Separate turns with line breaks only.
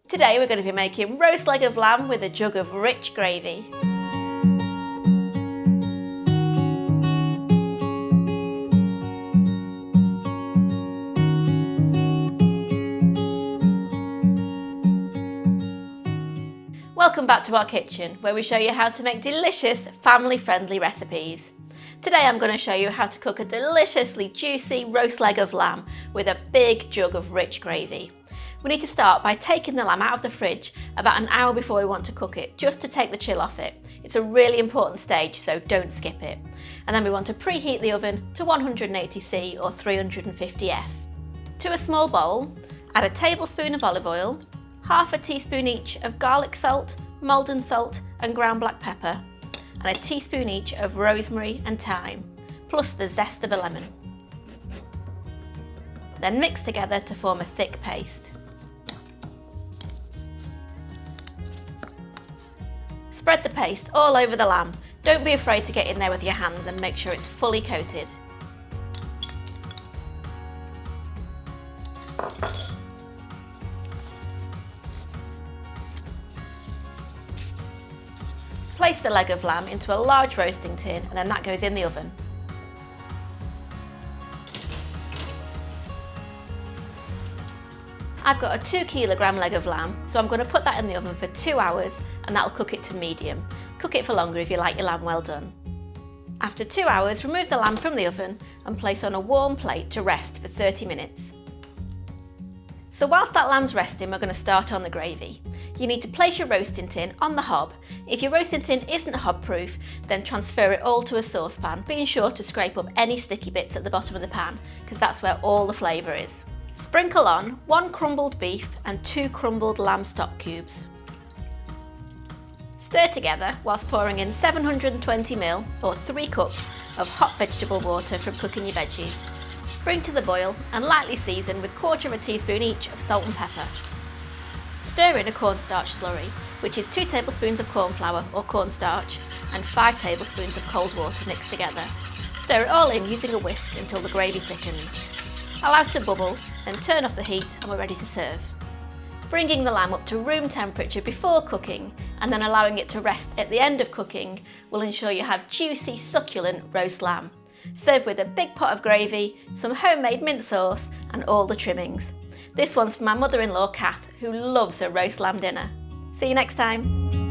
Today we're going to be making roast leg of lamb with a jug of rich gravy. Welcome back to our kitchen, where we show you how to make delicious, family-friendly recipes. Today I'm going to show you how to cook a deliciously juicy roast leg of lamb with a big jug of rich gravy. We need to start by taking the lamb out of the fridge about an hour before we want to cook it, just to take the chill off it. It's a really important stage, so don't skip it. And then we want to preheat the oven to 180°C or 350°F. To a small bowl, add a tablespoon of olive oil, half a teaspoon each of garlic salt, Maldon salt and ground black pepper, and a teaspoon each of rosemary and thyme, plus the zest of a lemon. Then mix together to form a thick paste. Spread the paste all over the lamb. Don't be afraid to get in there with your hands and make sure it's fully coated. Place the leg of lamb into a large roasting tin and then that goes in the oven. I've got a 2kg leg of lamb, so I'm going to put that in the oven for 2 hours and that'll cook it to medium. Cook it for longer if you like your lamb well done. After 2 hours, remove the lamb from the oven and place on a warm plate to rest for 30 minutes. So whilst that lamb's resting, we're going to start on the gravy. You need to place your roasting tin on the hob. If your roasting tin isn't hob proof, then transfer it all to a saucepan, being sure to scrape up any sticky bits at the bottom of the pan, because that's where all the flavour is. Sprinkle on 1 crumbled beef and 2 crumbled lamb stock cubes. Stir together whilst pouring in 720ml or 3 cups of hot vegetable water from cooking your veggies. Bring to the boil and lightly season with 1/4 teaspoon each of salt and pepper. Stir in a cornstarch slurry, which is 2 tablespoons of cornflour or cornstarch and 5 tablespoons of cold water mixed together. Stir it all in using a whisk until the gravy thickens. Allow it to bubble, then turn off the heat and we're ready to serve. Bringing the lamb up to room temperature before cooking and then allowing it to rest at the end of cooking will ensure you have juicy, succulent roast lamb. Serve with a big pot of gravy, some homemade mint sauce and all the trimmings. This one's for my mother-in-law Kath, who loves a roast lamb dinner. See you next time.